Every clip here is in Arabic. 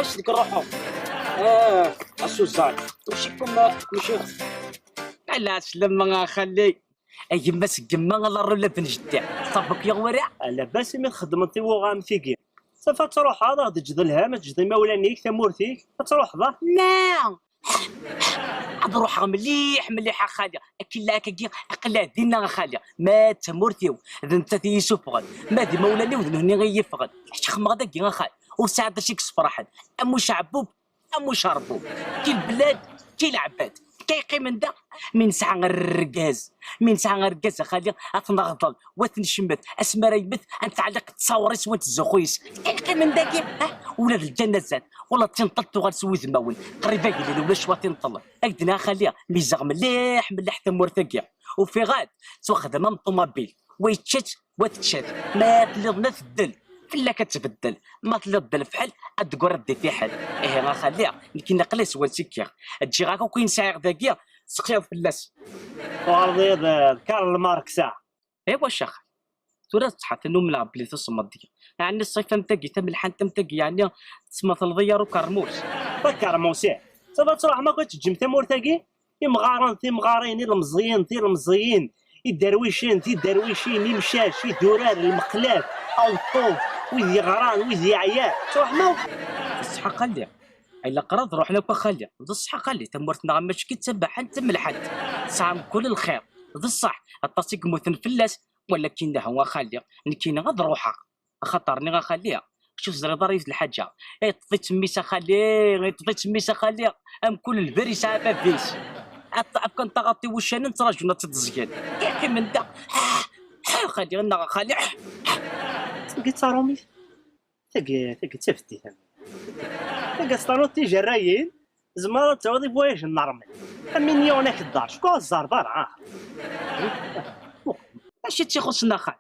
واش ديك الروحو سوزان وشكم ماشي علاش لما خلي اي مسك ما غلر ولا بن جدي صافك يا ورع لاباس من خدمتي وغامتيكي صافا تروح هذا تجدلها ما تجدي مولانيك تمورتيك تروح ذا لا بروح مليح مليح اخالي اكلا كي اقلا دينا اخالي ما تمورتيو اذا انت تيسوفغل ما دي مولاني وذني غيفغل شيخ مغدا كي اخال وساعد شيك صفرحن امو شعبوب امو شربوب كي البلاد كي العباد كيقي من دا من ساعه الركاز من ساعه الركاز اخالي اتنغضل وتنشمت اسما ريبت انتعلق تصوري سوات الزخويس كيقي من داكي ولا الجنه زاد والله تنطلت غنسوي ذماون قريبه قليل ولا شوا تنطل اكدنا خليها ميزاغ مليح مليح تمورتاكيا وفي غاد تواخذ مام طوموبيل ويتشات وتتشات ما تلضنا تدل فلا كتبدل ما تلض الفحل ادكو ردي في حل ايه ما خليها كي نقلس والسكير تجي غاكا كاين ساعه داكيا سقيا فلاس وارضي كارل ماركس ايوا شيخ تورا تحط انه ملعب بلي تصمد ديك يعني الصيفه نتاكي تملحان تمتاكي يعني تسمى الضيار وكرموس كرموسي صافا تروح ما كنتش تجم تمورتاكي يمغارن تي مغارين المزيين تي المزيين الدرويشين تي الدرويشين يمشاش يدوران المقلات او الطوب ويدي غران ويدي عيال تروح ما الصحه قال الا قرض روحنا بخلي ذا الصحه قال لي تمورتنا غماش كي تسبح انت ملحد سام كل الخير ذا الصح الطاسيك موثن فلاس ولا كاين هو خالي كاين غد روحها خاطرني غخليها شوف زري ضريف الحاجه طفيت تميسه خالي طفيت تميسه خالي ام كل البري ساعه فيس ابقى نطغطي وش انا نتراجعنا تتزيد كي من دا خالي انا خالي قلت رومي تاقي تفتي تاقي سطانوتي جرايين زمارة تعوضي بوايش النرمل امين يونا كدار شكون الزربار اش تيخصنا خال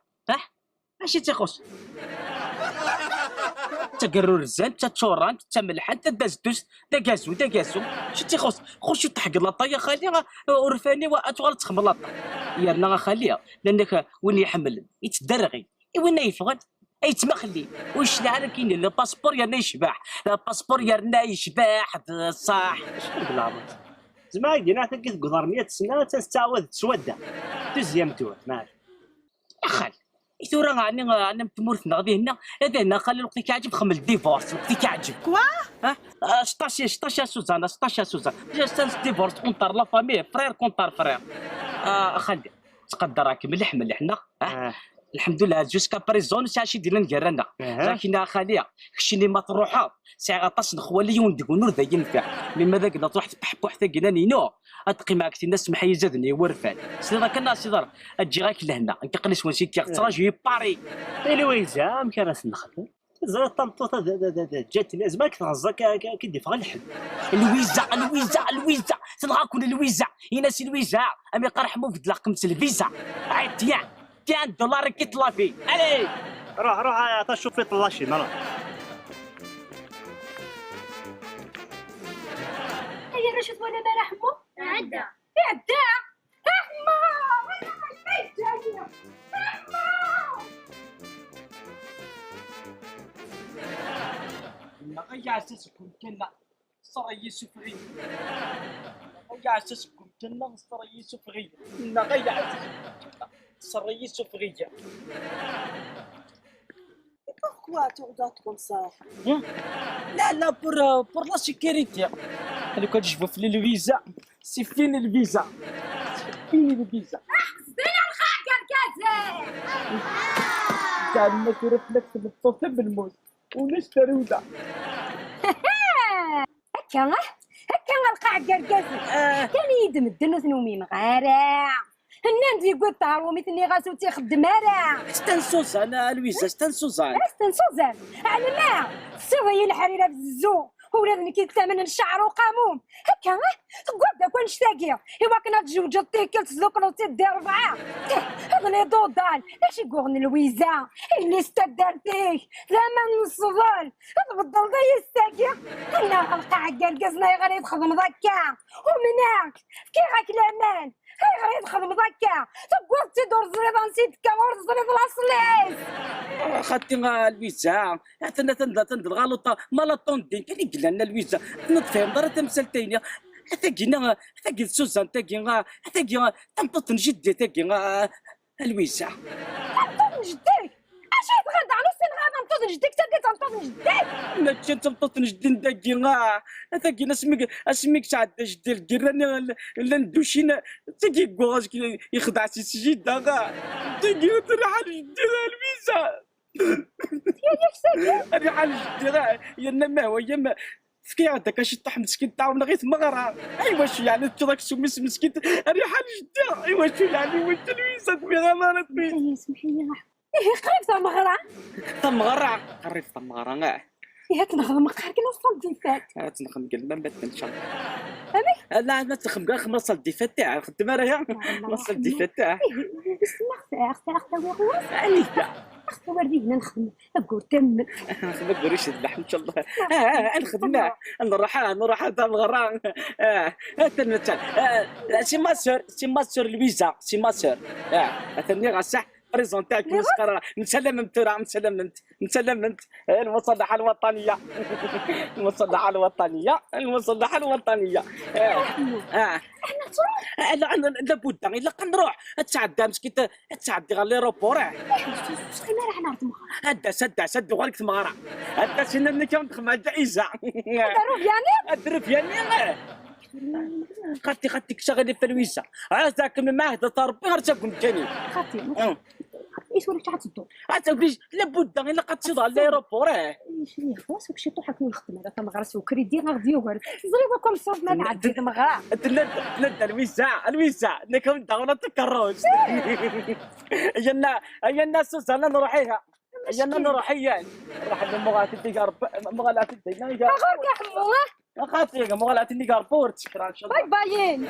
اش تيخص تقرر الزان تشوران تملحان تدازدوس داكازو اش تيخص خش تحق لاطا يا خالي ورفاني واتوال تخمل لاطا يا خاليها لانك وين يحمل يتدرغي وين يفغد اي تمخلي واش العالم كاين الباسبور يا يشبح الباسبور يا يشبح صح شنو بالعبط زعما كينا تلقى تقدر 100 سنه تستعوذ تسودا تزيام توت ماشي اخال ثورة انا متمورتنا غادي هنا هنا خلي الوقت كيعجب خمل ديفورس الوقت كيعجب كوا ها 16 سوزان 16 سوزان جاست ديفورس اونتر لا فامي فرير كونتر فرير خلي تقدر راك مليح حنا الحمد لله جوسكا بريزون ساعه شي ديالنا نقرانا لكن خاليه خشيني ما تروحها ساعه طاس نخوالي وندقو نور ذا ينفع مما ذاك لا تروح تبحبو حتى قلنا نينو اتقي معك الناس محيزاتني ورفان سيدر كنا سيدر تجي غاك لهنا نقلس وانسي كي تراجي باري الويزا مكان راس نخدم زرا طنطوطه جات لازم راك تغزا كيدي فغا الحد الويزا تنغاكون الويزا يناس الويزا امي قرحمو في دلاقم الفيزا عيط كان دولار كيطلع فيه علي روح عطا شوف في طلاشي مرة هيا رشد ولا ما رحمو عدا رحمة وين ما جايه ما غيا اساسكم كنا صري سفري غيا اساسكم كنا صري سفري ما غيا اساسكم كنا صري سفري Pourquoi tu regardes comme ça? لا pour la sécurité انا كنت نشوف في الفيزا سي فين الفيزا زين الخاقر كازي كان ما ترف لك في الطوطة بالموز ونشترودا هكا القاع قرقازي كان يدم الدنوث نومي مغارع هنان دي قلت تعرو مثلني غاسو تيخدم هذا استنسوز انا لويزا استنسوز على ما سوي الحريره بالزو ولادني كيتامن الشعر وقاموم هكا تقعد كون نشتاقي ايوا كنا تجوج تيكل تزوقلو تدي ربعه هذا لي دودان اش يقولني لويزا اللي استدرتيه زمان الصغار هذا بالضل ضي يستاقي انا القاع قلقزنا غير يخدم ذكا ومناك كي غاك الامان هاي غير تخدم هكا تقول تدور زريضه نسيت كامور زريض الاصليس خاطي الفيزا تندل غلطه مالا طوندين كان يقول لنا الفيزا نتفهم دار تمثلتين تاكينا تاكي سوزان تاكي تنطط جدي تاكي الفيزا تنطط جديك اش يتغدى على السن غادا نطط جديك تلقى تنطط جديك ما كنت تنطط جدي تاكي اسميك سعد جدي الكران لا ندوشينا تاكي كواش يخدع سي جدا تاكي تروح على جدي الفيزا ياك ساكت انا على جدي يا ما هو يا ما فكي عندك اش طاح مسكين تاعو لغايه مغرى ايوا شو يعني تراك سميس مسكين انا حال جدي ايوا شو يعني وانت الفيزا في غمارة بي سمحي لي قريب تا مغرى تمغرى قريب تمغرى ياك نخدم قارك نصل ديفات تنخدم قال ما بات ان شاء الله هذيك لا ما تخدم كاع خمس الديفات تاعها خدم راهي خمس الديفات تاعها سمح اختي عليك اختي ورينا نخدم اقول كمل ما تقوليش اللحم ان شاء الله نخدم نروح تمغرى سي ما سور الفيزا سي ما سور ثاني غصح بريزون تاعك مسلمت المصلحة الوطنية المصلحة الوطنية احنا تروح لا لابد الا كنروح تسعدى مسكين تسعدي غير ليروبور سخينا راح نعرف مغرى هدا غالك تمغرى هدا سينا اللي كنخدم على الجائزة ضروب يعني الدرب يعني خاطي كشغلي في الويزا عايزك من معهد ربي غير تاكم تاني خاطي ايش ولا تاع تدور عايزك لابد الا قتصيد على ليروبور شنو خلاص وكشي طوحك نخدم هذا مغرى سكري دير غادي يوغر زريبه كل صوت ما تعدي مغرى تلد الويزا نكم داونا تكروش يا الناس سوزانا نروحيها يا نروحيا راح المغات الديار مغالات الديار غير كحمو خاطي مغالات الديار بورت شكرا ان شاء الله باي بايين